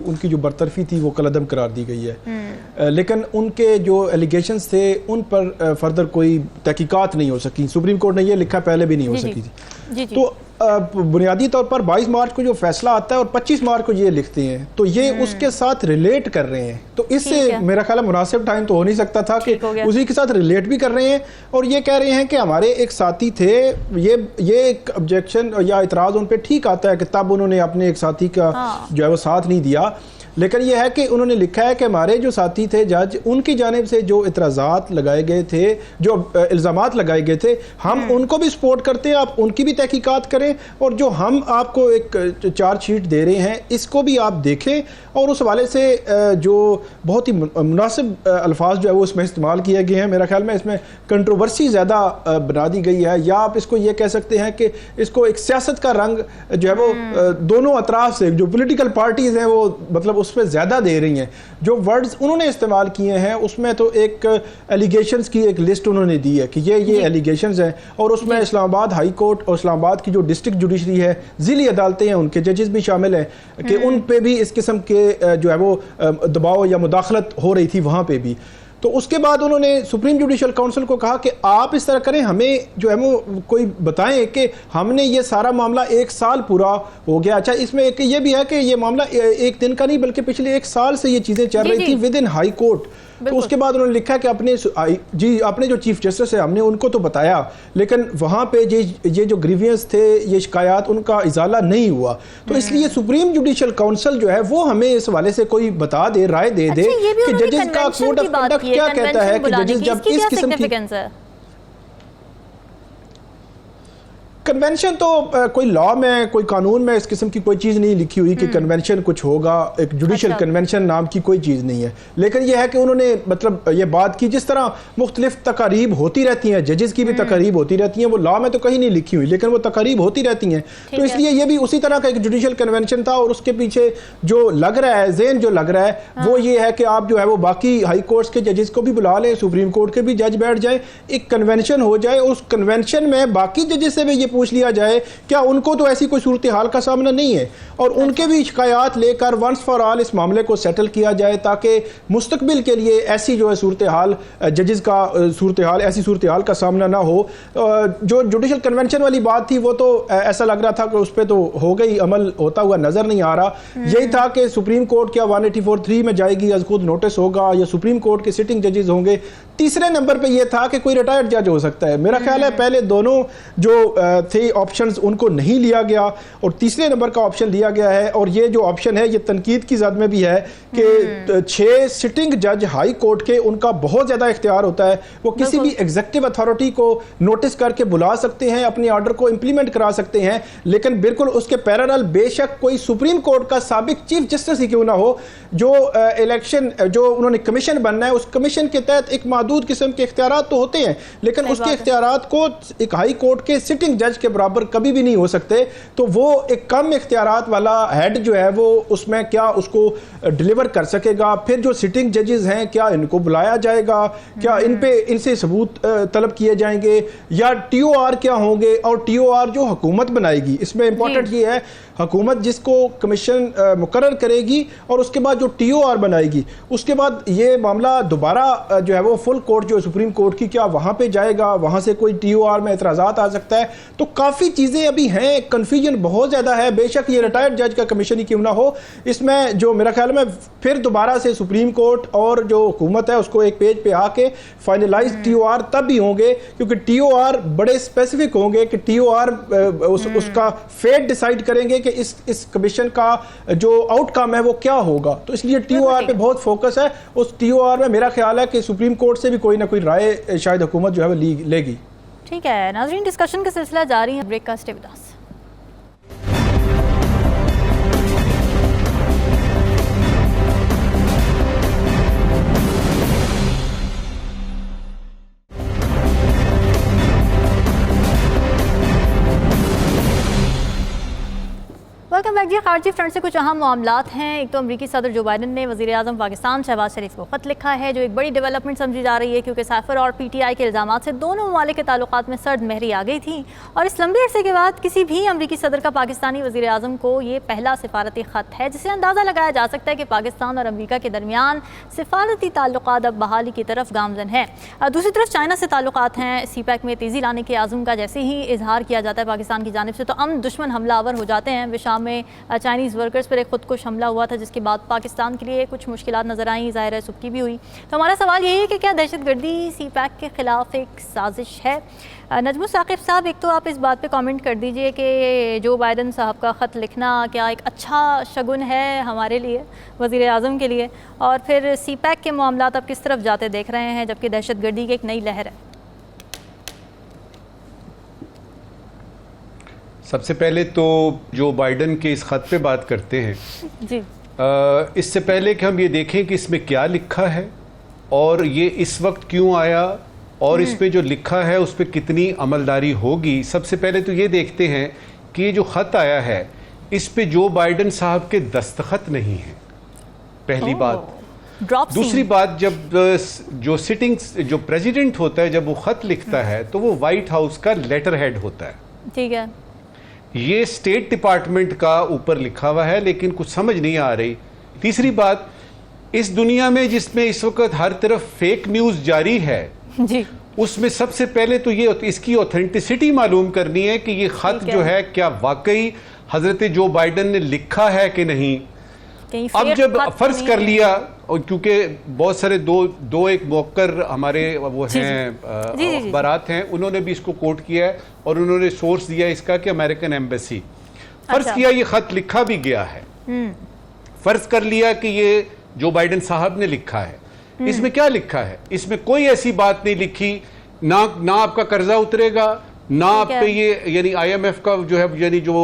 उनकी जो बरतरफी थी वो कलअदम करार दी गई है। लेकिन उनके जो एलिगेशंस थे उन पर फर्दर कोई तहकीकात नहीं हो सकी। सुप्रीम कोर्ट ने ये लिखा, पहले भी नहीं हो सकी थी। तो बुनियादी तौर पर 22 मार्च को जो फैसला आता है और 25 मार्च को ये लिखते हैं, तो ये उसके साथ रिलेट कर रहे हैं। तो इससे मेरा ख्याल है मुनासिब टाइम तो हो नहीं सकता था कि उसी के साथ रिलेट भी कर रहे हैं और ये कह रहे हैं कि हमारे एक साथी थे, ये एक ऑब्जेक्शन या इतराज़ उन पर ठीक आता है कि तब उन्होंने अपने एक साथी का जो है वो साथ नहीं दिया। लेकिन यह है कि उन्होंने लिखा है कि हमारे जो साथी थे जज, उनकी जानिब से जो इतराज़ात लगाए गए थे, जो इल्ज़ामात लगाए गए थे, हम उनको भी सपोर्ट करते हैं, आप उनकी भी तहकीकात करें और जो हम आपको एक चार्जशीट दे रहे हैं इसको भी आप देखें। और उस हवाले से जो बहुत ही मुनासिब अल्फाज जो है वो इसमें इस्तेमाल किए गए हैं। मेरा ख्याल में इसमें कंट्रोवर्सी ज़्यादा बना दी गई है, या आप इसको ये कह सकते हैं कि इसको एक सियासत का रंग जो है वो दोनों अतराफ से जो पोलिटिकल पार्टीज़ हैं वो मतलब उस पर ज़्यादा दे रही हैं। जो वर्ड्स उन्होंने इस्तेमाल किए हैं उसमें तो एक एलिगेशंस की एक लिस्ट उन्होंने दी है कि ये एलिगेशंस हैं, और उसमें इस्लामाबाद हाई कोर्ट और इस्लामाबाद की जो डिस्ट्रिक्ट जुडिशरी है, ज़िली अदालतें हैं, उनके जजेस भी शामिल हैं कि उन पे भी इस किस्म के जो है वो दबाव या मुदाखलत हो रही थी वहाँ पे भी। तो उसके बाद उन्होंने सुप्रीम जुडिशल काउंसिल को कहा कि आप इस तरह करें, हमें जो है वो कोई बताएं कि हमने ये सारा मामला 1 साल पूरा हो गया। अच्छा, इसमें एक ये भी है कि ये मामला एक दिन का नहीं बल्कि पिछले 1 साल से ये चीज़ें चल रही थी विद इन हाई कोर्ट। तो उसके बाद उन्होंने लिखा कि अपने जो चीफ जस्टिस है हमने उनको तो बताया, लेकिन वहाँ पे ये जो ग्रीवियंस थे, ये शिकायत, उनका इजाला नहीं हुआ। तो इसलिए सुप्रीम जुडिशल काउंसिल जो है वो हमें इस हवाले से कोई बता दे, राय दे दे कि जजेस का कोड ऑफ कंडक्ट क्या कहता है कि जजेस जब इस किस्म की कन्वेंशन, तो कोई लॉ में, कोई कानून में इस किस्म की कोई चीज़ नहीं लिखी हुई कि कन्वेंशन कुछ होगा, एक जुडिशल कन्वेंशन नाम की कोई चीज़ नहीं है। लेकिन यह है कि उन्होंने मतलब ये बात की, जिस तरह मुख्तलिफ तकारीब होती रहती हैं, जजेस की भी तकारीब होती रहती हैं, वो लॉ में तो कहीं नहीं लिखी हुई लेकिन वो तकारीब होती रहती हैं। तो इसलिए ये भी उसी तरह का एक जुडिशल कन्वेंशन था। और उसके पीछे जो लग रहा है, ज़ेन जो लग रहा है वो ये है कि आप जो है वो बाकी हाई कोर्ट्स के जजेस को भी बुला लें, सुप्रीम कोर्ट के भी जज बैठ जाए, एक कन्वेंशन हो जाए, उस कन्वेंशन में बाकी जजेस से भी ये पूछ लिया जाए क्या उनको तो ऐसी कोई सूरत हाल का सामना नहीं है, और उनके भी शिकायत लेकर वंस फॉर ऑल इस मामले को सेटल किया जाए, ताकि मुस्तकबिल के लिए ऐसी जो है सूरत हाल, जजेस का सूरत हाल, ऐसी सूरत हाल का सामना ना हो। जो जुडिशल कन्वेंशन वाली बात थी वो तो ऐसा लग रहा था कि उस पर तो हो गई, अमल होता हुआ नजर नहीं आ रहा। यही था कि सुप्रीम कोर्ट क्या 184(3) में जाएगी या खुद नोटिस होगा या सुप्रीम कोर्ट के सिटिंग जजेस होंगे। तीसरे नंबर पे ये था कि कोई रिटायर्ड जज हो सकता है। मेरा ख्याल है पहले दोनों जो थे ऑप्शंस उनको नहीं लिया गया और तीसरे नंबर का ऑप्शन लिया गया है। और ये जो ऑप्शन है ये तनकीद की ज़द में भी है कि 6 सिटिंग जज हाई कोर्ट के, उनका बहुत ज़्यादा इख्तियार होता है, वो किसी भी एग्जीक्यूटिव अथॉरिटी को नोटिस करके बुला सकते हैं, अपने ऑर्डर को इंप्लीमेंट करा सकते हैं। लेकिन बिल्कुल उसके पैरेलल बेशक कोई सुप्रीम कोर्ट का साबिक चीफ जस्टिस ही क्यों ना हो, जो इलेक्शन जो उन्होंने कमीशन बनना है, उस कमीशन के तहत एक महदूद किस्म के इख्तियारात तो होते हैं, लेकिन उसके इख्तियारात को एक हाई कोर्ट के सिटिंग जज के बराबर कभी भी नहीं हो सकते। तो वो एक कम इख्तियारात वाला हेड जो है वो उसमें क्या उसको डिलीवर कर सकेगा। फिर जो सिटिंग जजेस हैं क्या इनको बुलाया जाएगा, क्या इनसे सबूत तलब किए जाएंगे, या TOR क्या होंगे, और TOR जो हुकूमत बनाएगी, इसमें इंपॉर्टेंट ये है हुकूमत जिसको कमीशन मुकर्रर करेगी और उसके बाद जो TOR बनाएगी, उसके बाद ये मामला दोबारा जो है वो फुल फुल कोर्ट जो सुप्रीम कोर्ट की, क्या वहाँ पे जाएगा, वहाँ से कोई TOR में एतराज़ात आ सकता है। तो काफ़ी चीज़ें अभी हैं, कन्फ्यूजन बहुत ज़्यादा है। बेशक ये रिटायर्ड जज का कमीशन ही क्यों ना हो, इसमें जो मेरा ख्याल में फिर दोबारा से सुप्रीम कोर्ट और जो हुकूमत है उसको एक पेज पे आके फाइनलाइज TOR तब भी होंगे, क्योंकि TOR बड़े स्पेसिफिक होंगे कि TOR उसका फेट डिसाइड करेंगे कि इस कमीशन का जो आउटकम है वो क्या होगा। तो इसलिए TOR पे बहुत फोकस है। उस TOR में मेरा ख्याल है कि सुप्रीम कोर्ट से भी कोई ना कोई राय शायद हुकूमत जो है वो लेगी। ठीक है नाज़रीन, डिस्कशन का सिलसिला जारी है, ब्रेक का stay with us. Welcome back जी। खारजी फ्रंट से कुछ अहम मामलात हैं। एक तो अमरीकी सदर जो बाइडन ने वज़ीर आज़म पाकिस्तान शहबाज शरीफ को ख़त लिखा है, जो एक बड़ी डेवलपमेंट समझी जा रही है, क्योंकि साइफर और PTI के इल्ज़ामात से दोनों ममालिक के ताल्लुकात में सर्द महरी आ गई थी। और इस लंबे अरसे के बाद किसी भी अमरीकी सदर का पाकिस्तानी वज़ीर आज़म को ये पहला सिफारती ख़त है, जिससे अंदाज़ा लगाया जा सकता है कि पाकिस्तान और अमरीका के दरमियान सिफारती ताल्लुकात अब बहाली की तरफ गामज़न है। दूसरी तरफ चाइना से ताल्लुकात हैं। CPEC में तेज़ी लाने के आज़म का जैसे ही इजहार किया जाता है पाकिस्तान की जानिब से, तो अमन दुश्मन हमलावर हो जाते हैं। शाम में चाइनीज़ वर्कर्स पर एक खुदकुश हमला हुआ था, जिसके बाद पाकिस्तान के लिए कुछ मुश्किलात नज़र आई, ज़ाहिर है सुबकी भी हुई। तो हमारा सवाल यही है कि क्या दहशतगर्दी CPEC के ख़िलाफ़ एक साजिश है? नजमुल साकिब साहब, एक तो आप इस बात पे कमेंट कर दीजिए कि जो बाइडन साहब का ख़त लिखना क्या एक अच्छा शगुन है हमारे लिए, वज़ीर आज़म के लिए, और फिर CPEC के मामलात अब किस तरफ जाते देख रहे हैं, जबकि दहशतगर्दी की एक नई लहर है। सबसे पहले तो जो बाइडन के इस ख़त पे बात करते हैं जी, इससे पहले कि हम ये देखें कि इसमें क्या लिखा है और ये इस वक्त क्यों आया और इस पे जो लिखा है उस पे कितनी अमलदारी होगी, सबसे पहले तो ये देखते हैं कि ये जो ख़त आया है इस पे जो बाइडन साहब के दस्तखत नहीं है, पहली बात। दूसरी बात, जब जो सिटिंग जो प्रेसिडेंट होता है जब वो ख़त लिखता है तो वो वाइट हाउस का लेटर हेड होता है, ठीक है। ये स्टेट डिपार्टमेंट का ऊपर लिखा हुआ है, लेकिन कुछ समझ नहीं आ रही। तीसरी बात, इस दुनिया में जिसमें इस वक्त हर तरफ फेक न्यूज़ जारी है जी, उसमें सबसे पहले तो ये इसकी ऑथेंटिसिटी मालूम करनी है कि ये ख़त जो है क्या वाकई हज़रत जो बाइडन ने लिखा है कि नहीं। अब जब फर्ज कर लिया, और क्योंकि बहुत सारे दो एक मौकर हमारे वो हैं अखबारात हैं, उन्होंने भी इसको कोट किया है और उन्होंने सोर्स दिया इसका कि अमेरिकन एम्बेसी, फर्ज किया ये खत लिखा भी गया है, फर्ज कर लिया कि ये जो बाइडन साहब ने लिखा है। इसमें क्या लिखा है? इसमें कोई ऐसी बात नहीं लिखी, ना आपका कर्जा उतरेगा, ना आप पे ये यानी IMF का जो है यानी जो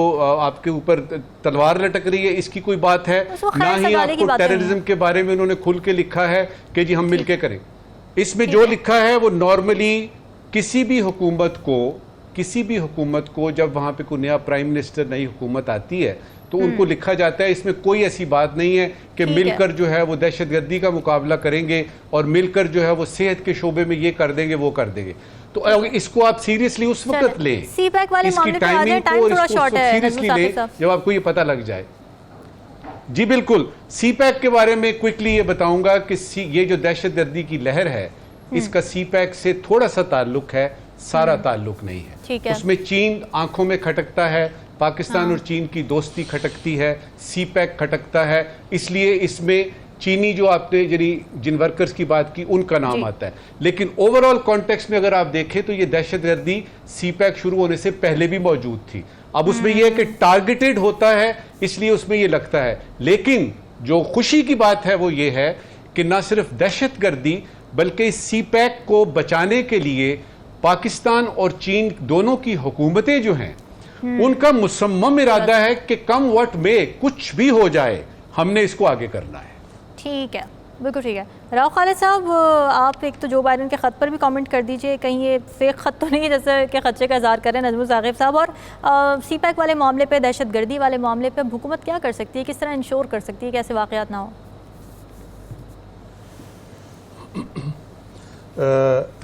आपके ऊपर तलवार लटक रही है इसकी कोई बात है, ना ही आपको टेररिज्म के बारे में उन्होंने खुल के लिखा है कि जी हम मिलके करें। इसमें जो लिखा है वो नॉर्मली किसी भी हुकूमत को जब वहां पे कोई नया प्राइम मिनिस्टर, नई हुकूमत आती है तो उनको लिखा जाता है। इसमें कोई ऐसी बात नहीं है कि मिलकर जो है वो दहशतगर्दी का मुकाबला करेंगे और मिलकर जो है वो सेहत के शोबे में ये कर देंगे वो कर देंगे। तो इसको आप सीरियसली उस वक्त लें, इसकी टाइमिंग को सीरियसली लें जब आपको ये पता लग जाए। जी बिल्कुल, CPEC के बारे में क्विकली ये बताऊंगा कि ये जो दहशतगर्दी की लहर है इसका CPEC से थोड़ा सा ताल्लुक है, सारा ताल्लुक नहीं है। उसमें चीन आंखों में खटकता है, पाकिस्तान और चीन की दोस्ती खटकती है, CPEC खटकता है, इसलिए इसमें चीनी जो आपने जिन वर्कर्स की बात की उनका नाम आता है। लेकिन ओवरऑल कॉन्टेक्स्ट में अगर आप देखें तो ये दहशतगर्दी CPEC शुरू होने से पहले भी मौजूद थी। अब उसमें यह है कि टारगेटेड होता है इसलिए उसमें ये लगता है। लेकिन जो खुशी की बात है वो ये है कि ना सिर्फ दहशतगर्दी बल्कि CPEC को बचाने के लिए पाकिस्तान और चीन दोनों की हुकूमतें जो हैं उनका मुसम्मम इरादा है कि कम वट में कुछ भी हो जाए हमने इसको आगे करना है। ठीक है, बिल्कुल ठीक है। राव खालिद साहब, आप एक तो जो बाइडन के ख़त पर भी कमेंट कर दीजिए, कहीं ये फेक ख़त तो नहीं है जैसे कि खदशे का इज़हार करें नजमुल साकिब साहब, और CPEC वाले मामले पे, दहशतगर्दी वाले मामले पे हुकूमत क्या कर सकती है, किस तरह इंश्योर कर सकती है कि ऐसे वाक़यात ना हो?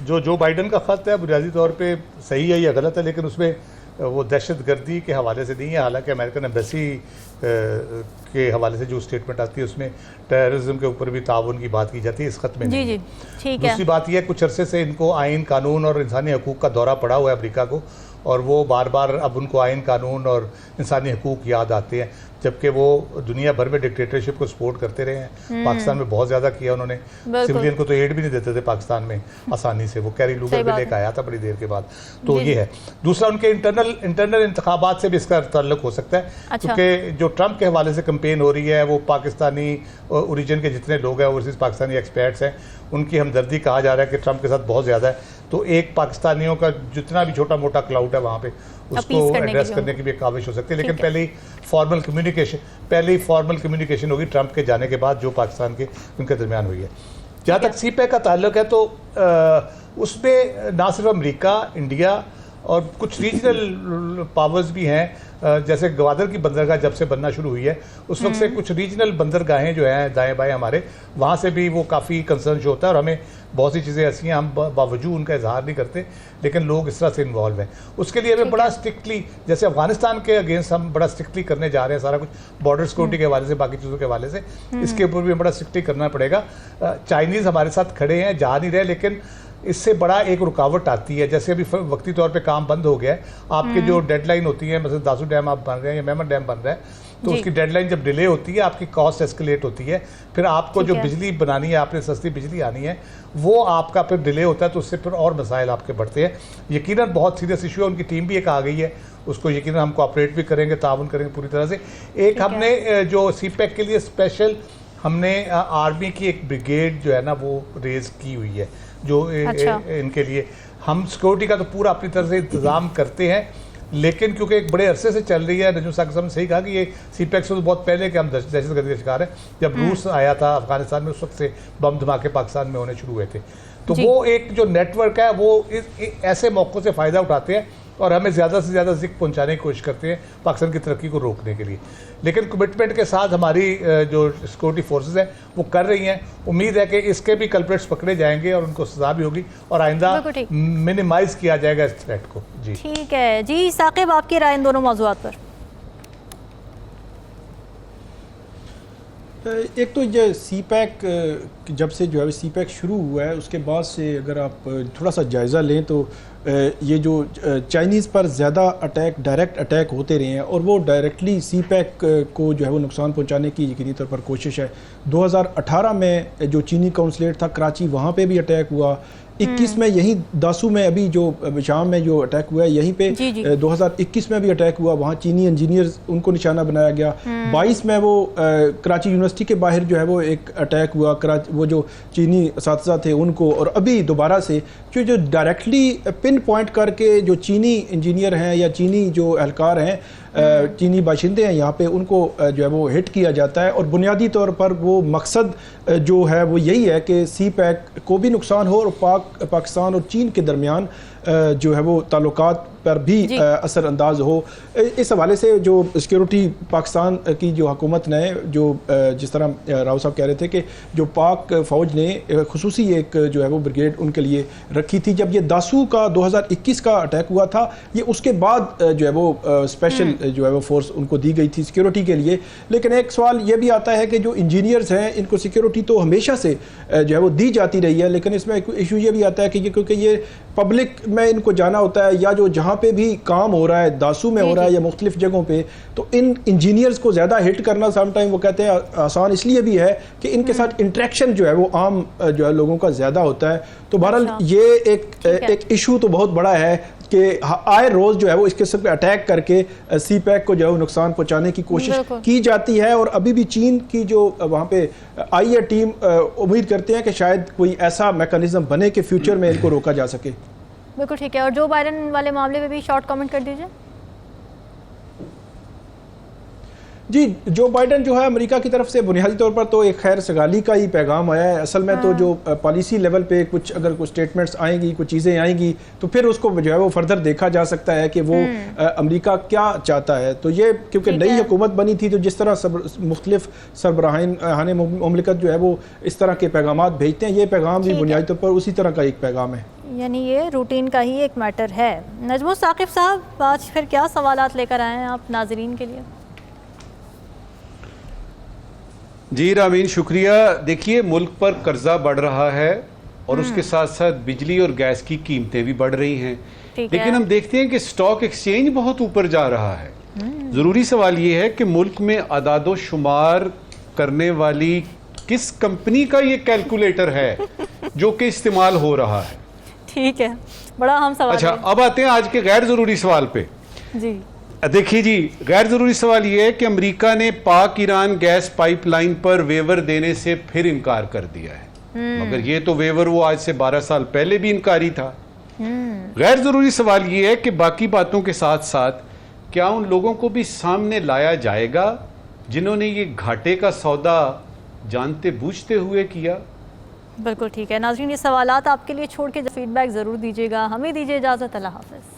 जो बाइडन का ख़त है बुनियादी तौर पे सही है या गलत है, लेकिन उसमें वो दहशतगर्दी के हवाले से नहीं है। हालांकि अमेरिकन एम्बेसी के हवाले से जो स्टेटमेंट आती है उसमें टेररिज्म के ऊपर भी ताउन की बात की जाती है, इस खत में जी नहीं। जी ठीक है। दूसरी बात यह है कुछ अरसे से इनको आइन कानून और इंसानी हकूक़ का दौरा पड़ा हुआ है अमेरिका को, और वो बार बार अब उनको आइन कानून और इंसानी हकूक़ याद आते हैं, जबकि वो दुनिया भर में डिक्टेटरशिप को सपोर्ट करते रहे हैं। पाकिस्तान में बहुत ज़्यादा किया उन्होंने, सिविलियन को तो एड भी नहीं देते थे पाकिस्तान में आसानी से, वो कैरी लूगर भी लेकर आया था बड़ी देर के बाद। तो ये है। दूसरा उनके इंटरनल इंतखाबात से भी इसका ताल्लुक हो सकता है, क्योंकि जो ट्रंप के हवाले से कंपेन हो रही है वो पाकिस्तानी ओरिजिन के जितने लोग हैं, ओवरसीज़ पाकिस्तानी एक्सपर्ट्स हैं, उनकी हमदर्दी कहा जा रहा है कि ट्रंप के साथ बहुत ज़्यादा है। तो एक पाकिस्तानियों का जितना भी छोटा मोटा क्लाउड है वहाँ पे उसको एड्रेस करने की भी एक काविश हो सकती है। लेकिन पहले ही फॉर्मल कम्युनिकेशन होगी ट्रंप के जाने के बाद जो पाकिस्तान के उनके दरमियान हुई है। जहाँ तक सीपैक का ताल्लुक है तो उसमें ना सिर्फ अमेरिका, इंडिया और कुछ रीजनल पावर्स भी हैं, जैसे गवादर की बंदरगाह जब से बनना शुरू हुई है उस वक्त से कुछ रीजनल बंदरगाहें जो हैं दाएं बाएं हमारे, वहाँ से भी वो काफ़ी कंसर्न शो होता है। और हमें बहुत सी चीज़ें ऐसी हैं हम बावजूद उनका इजहार नहीं करते, लेकिन लोग इस तरह से इन्वॉल्व हैं। उसके लिए हमें बड़ा स्ट्रिक्टली, जैसे अफगानिस्तान के अगेंस्ट हम बड़ा स्ट्रिक्टली करने जा रहे हैं सारा कुछ, बॉर्डर सिक्योरिटी के हवाले से, बाकी चीज़ों के हवाले से, इसके ऊपर भी बड़ा स्ट्रिक्टली करना पड़ेगा। चाइनीज़ हमारे साथ खड़े हैं, जा नहीं रहे, लेकिन इससे बड़ा एक रुकावट आती है। जैसे अभी वक्ती तौर पे काम बंद हो गया है, आपके जो डेडलाइन होती है, मतलब दासू डैम आप बन रहे हैं या मेमन डैम बन रहा है, तो उसकी डेडलाइन जब डिले होती है आपकी कॉस्ट एस्केलेट होती है। फिर आपको जो बिजली बनानी है, आपने सस्ती बिजली आनी है, वो आपका फिर डिले होता है, तो उससे फिर और मसाइल आपके बढ़ते हैं। यकीनन बहुत सीरियस इशू है, उनकी टीम भी एक आ गई है, उसको यकीनन हम कोऑपरेट भी करेंगे, ताउन करेंगे पूरी तरह से। एक हमने जो सीपैक के लिए स्पेशल हमने आर्मी की एक ब्रिगेड जो है ना वो रेज की हुई है, जो इनके लिए हम सिक्योरिटी का तो पूरा अपनी तरफ से इंतज़ाम करते हैं, लेकिन क्योंकि एक बड़े अरसे से चल रही है, नजूम साहब ने सही कहा कि ये सीपैक से तो बहुत पहले के हम दहशतगर्दी का शिकार है। जब रूस आया था अफगानिस्तान में उस वक्त से बम धमाके पाकिस्तान में होने शुरू हुए थे, तो वो एक जो नेटवर्क है वो ऐसे मौक़ों से फ़ायदा उठाते हैं और हमें ज़्यादा से ज़्यादा ज़िक पहुंचाने की कोशिश करते हैं पाकिस्तान की तरक्की को रोकने के लिए। लेकिन कमिटमेंट के साथ हमारी जो सिक्योरिटी फोर्सेस हैं वो कर रही हैं। उम्मीद है कि इसके भी कल्प्रेट्स पकड़े जाएंगे और उनको सजा भी होगी और आइंदा मिनिमाइज़ किया जाएगा इस थ्रेट को। जी ठीक है। जी साकिब, आपकी राय इन दोनों मौज़ूआत पर? एक तो ये सीपैक जब से जो है सीपैक शुरू हुआ है उसके बाद से अगर आप थोड़ा सा जायज़ा लें तो ये जो चाइनीज़ पर ज़्यादा अटैक, डायरेक्ट अटैक होते रहे हैं और वो डायरेक्टली सीपैक को जो है वो नुकसान पहुंचाने की यकीनी तौर पर कोशिश है। 2018 में जो चीनी काउंसलेट था कराची, वहाँ पे भी अटैक हुआ। 21 में यहीं दासू में अभी जो शाम में जो अटैक हुआ है यहीं पे 2021 में भी अटैक हुआ, वहाँ चीनी इंजीनियर्स उनको निशाना बनाया गया। 22 में वो कराची यूनिवर्सिटी के बाहर जो है वो एक अटैक हुआ, वो जो चीनी असातिज़ा थे उनको, और अभी दोबारा से जो डायरेक्टली पिन पॉइंट करके जो चीनी इंजीनियर हैं या चीनी जो एहलकार हैं, चीनी बाशिंदे हैं यहाँ पे, उनको जो है वो हिट किया जाता है। और बुनियादी तौर पर वो मकसद जो है वो यही है कि सीपैक को भी नुकसान हो और पाकिस्तान और चीन के दरमियान जो है वो ताल्लुकात पर भी असरअंदाज हो। इस हवाले से जो सिक्योरिटी पाकिस्तान की जो हुकूमत ने जो जिस तरह राव साहब कह रहे थे कि जो पाक फ़ौज ने खुसूसी एक जो है वो ब्रिगेड उनके लिए रखी थी। जब ये दासू का 2021 का अटैक हुआ था, ये उसके बाद जो है वो स्पेशल जो है वो फोर्स उनको दी गई थी सिक्योरिटी के लिए। लेकिन एक सवाल ये भी आता है कि जो इंजीनियर्स हैं इनको सिक्योरिटी तो हमेशा से जो है वो दी जाती रही है, लेकिन इसमें एक इशू ये भी आता है कि क्योंकि ये पब्लिक में इनको जाना होता है या जो जहाँ पे भी काम हो रहा है, दासू में हो रहा है या मुख्तलिफ जगहों पे, तो इन इंजीनियर्स को ज़्यादा हिट करना समटाइम वो कहते हैं आसान इसलिए भी है कि इनके साथ इंटरेक्शन जो है वो आम जो है लोगों का ज़्यादा होता है। तो बहरहाल ये एक इशू तो बहुत बड़ा है कि आए रोज़ जो है वो इसके सब अटैक करके सीपैक को जो है नुकसान पहुंचाने की कोशिश की जाती है। और अभी भी चीन की जो वहाँ पे आई है टीम, उम्मीद करते हैं कि शायद कोई ऐसा मैकेनिज्म बने कि फ्यूचर में इनको रोका जा सके। बिल्कुल ठीक है। और जो बाइडेन वाले मामले में भी शॉर्ट कमेंट कर दीजिए। जी, जो बाइडेन जो है अमेरिका की तरफ से बुनियादी तौर पर तो एक खैर सगाली का ही पैगाम आया है। असल में तो जो पॉलिसी लेवल पे कुछ अगर कुछ स्टेटमेंट्स आएंगी, कुछ चीज़ें आएंगी, तो फिर उसको जो है वो फर्दर देखा जा सकता है कि वो अमेरिका क्या चाहता है। तो ये क्योंकि नई हुकूमत बनी थी, तो जिस तरह मुख्तलिफ सरबराहान ममलिकत जो है वो इस तरह के पैगाम भेजते हैं, ये पैगाम भी बुनियादी तौर पर उसी तरह का एक पैगाम है। यानी ये रूटीन का ही एक मैटर है। नजमुल साकिब साहब, आज फिर क्या सवालात लेकर आए हैं आप नाजरीन के लिए? जी रामीन, शुक्रिया। देखिए, मुल्क पर कर्जा बढ़ रहा है और उसके साथ साथ बिजली और गैस की कीमतें भी बढ़ रही हैं, लेकिन हम देखते हैं कि स्टॉक एक्सचेंज बहुत ऊपर जा रहा है। ज़रूरी सवाल ये है कि मुल्क में अदादो शुमार करने वाली किस कंपनी का ये कैलकुलेटर है जो कि इस्तेमाल हो रहा है? ठीक है, बड़ा हम सवाल अच्छा, है। अब आते हैं आज के गैर ज़रूरी सवाल पे। जी देखिए जी, गैर ज़रूरी सवाल ये है कि अमेरिका ने पाक ईरान गैस पाइपलाइन पर वेवर देने से फिर इनकार कर दिया है, मगर ये तो वेवर वो आज से 12 साल पहले भी इनकारी था। गैर ज़रूरी सवाल ये है कि बाकी बातों के साथ साथ क्या उन लोगों को भी सामने लाया जाएगा जिन्होंने ये घाटे का सौदा जानते बूझते हुए किया? बिल्कुल ठीक है नाज़रीन, ये सवालात आपके लिए छोड़ के फीडबैक ज़रूर दीजिएगा। हमें दीजिए इजाज़त, अल्लाह हाफ़िज़।